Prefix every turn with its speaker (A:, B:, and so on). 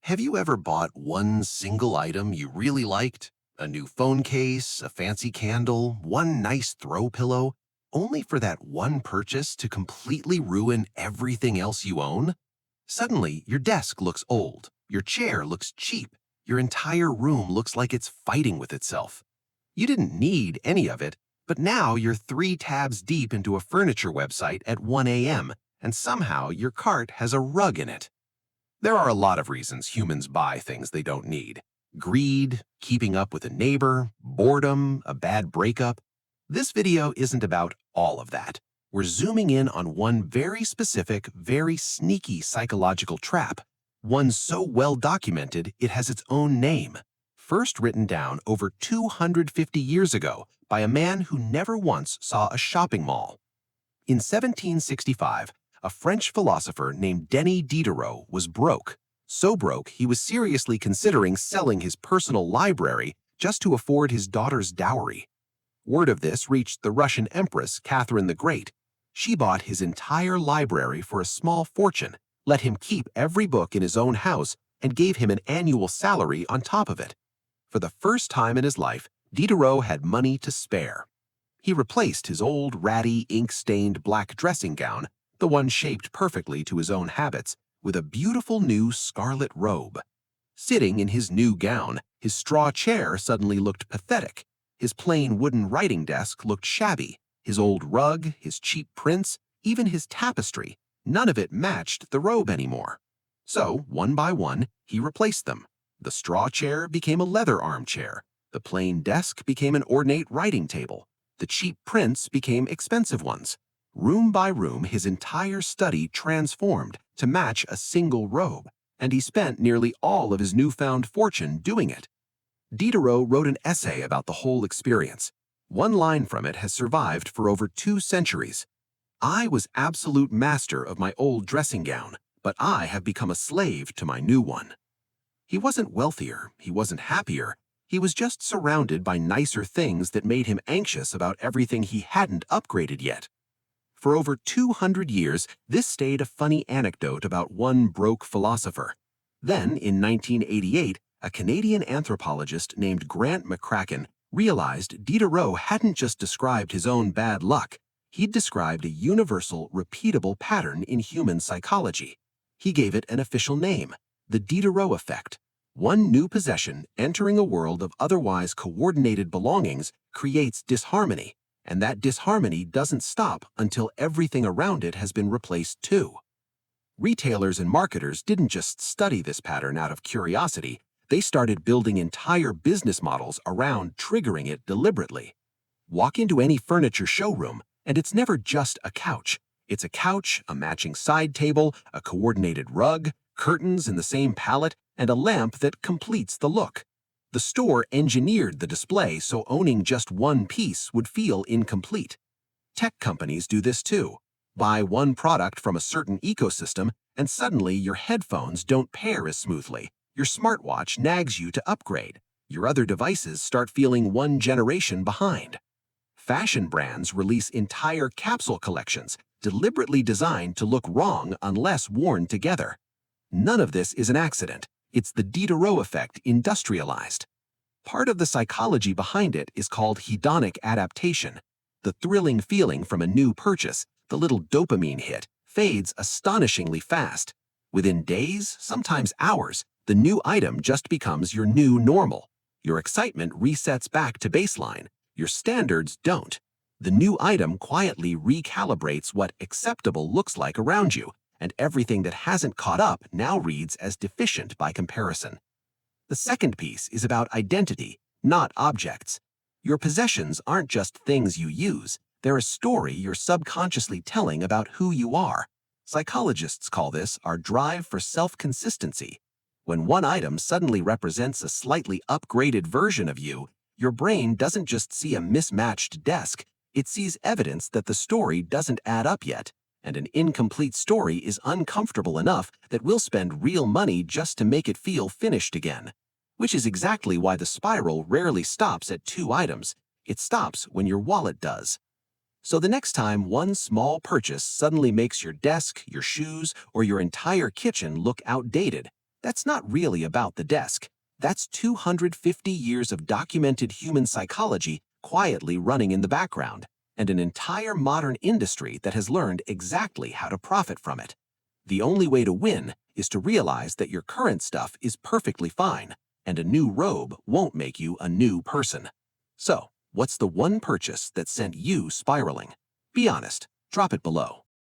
A: Have you ever bought one single item you really liked? A new phone case, a fancy candle, one nice throw pillow, only for that one purchase to completely ruin everything else you own? Suddenly, your desk looks old, your chair looks cheap, your entire room looks like it's fighting with itself. You didn't need any of it, but now you're 3 tabs deep into a furniture website at 1 a.m., and somehow your cart has a rug in it. There are a lot of reasons humans buy things they don't need. Greed, keeping up with a neighbor, boredom, a bad breakup. This video isn't about all of that. We're zooming in on one very specific, very sneaky psychological trap, one so well documented it has its own name. First written down over 250 years ago by a man who never once saw a shopping mall. In 1765, a French philosopher named Denis Diderot was broke. So broke, he was seriously considering selling his personal library just to afford his daughter's dowry. Word of this reached the Russian Empress Catherine the Great. She bought his entire library for a small fortune, let him keep every book in his own house, and gave him an annual salary on top of it. For the first time in his life, Diderot had money to spare. He replaced his old, ratty, ink-stained black dressing gown, the one shaped perfectly to his own habits, with a beautiful new scarlet robe. Sitting in his new gown, his straw chair suddenly looked pathetic. His plain wooden writing desk looked shabby. His old rug, his cheap prints, even his tapestry, none of it matched the robe anymore. So, one by one, he replaced them. The straw chair became a leather armchair. The plain desk became an ornate writing table. The cheap prints became expensive ones. Room by room, his entire study transformed to match a single robe, and he spent nearly all of his newfound fortune doing it. Diderot wrote an essay about the whole experience. One line from it has survived for over 2 centuries. "I was absolute master of my old dressing gown, but I have become a slave to my new one." He wasn't wealthier, he wasn't happier, he was just surrounded by nicer things that made him anxious about everything he hadn't upgraded yet. For over 200 years, this stayed a funny anecdote about one broke philosopher. Then, in 1988, a Canadian anthropologist named Grant McCracken realized Diderot hadn't just described his own bad luck, he'd described a universal, repeatable pattern in human psychology. He gave it an official name, the Diderot effect. One new possession entering a world of otherwise coordinated belongings creates disharmony, and that disharmony doesn't stop until everything around it has been replaced too. Retailers and marketers didn't just study this pattern out of curiosity, they started building entire business models around triggering it deliberately. Walk into any furniture showroom, and it's never just a couch. It's a couch, a matching side table, a coordinated rug, curtains in the same palette, and a lamp that completes the look. The store engineered the display so owning just one piece would feel incomplete. Tech companies do this too. Buy one product from a certain ecosystem, and suddenly your headphones don't pair as smoothly. Your smartwatch nags you to upgrade. Your other devices start feeling one generation behind. Fashion brands release entire capsule collections, deliberately designed to look wrong unless worn together. None of this is an accident. It's the Diderot effect industrialized. Part of the psychology behind it is called hedonic adaptation. The thrilling feeling from a new purchase, the little dopamine hit, fades astonishingly fast. Within days, sometimes hours, the new item just becomes your new normal. Your excitement resets back to baseline. Your standards don't. The new item quietly recalibrates what acceptable looks like around you, and everything that hasn't caught up now reads as deficient by comparison. The second piece is about identity, not objects. Your possessions aren't just things you use, they're a story you're subconsciously telling about who you are. Psychologists call this our drive for self-consistency. When one item suddenly represents a slightly upgraded version of you, your brain doesn't just see a mismatched desk, it sees evidence that the story doesn't add up yet. And an incomplete story is uncomfortable enough that we'll spend real money just to make it feel finished again. Which is exactly why the spiral rarely stops at 2 items. It stops when your wallet does. So the next time one small purchase suddenly makes your desk, your shoes, or your entire kitchen look outdated,
B: That's not really about the desk. That's 250 years of documented human psychology quietly running in the background, and an entire modern industry that has learned exactly how to profit from it. The only way to win is to realize that your current stuff is perfectly fine, and a new robe won't make you a new person. So, what's the one purchase that sent you spiraling? Be honest, drop it below.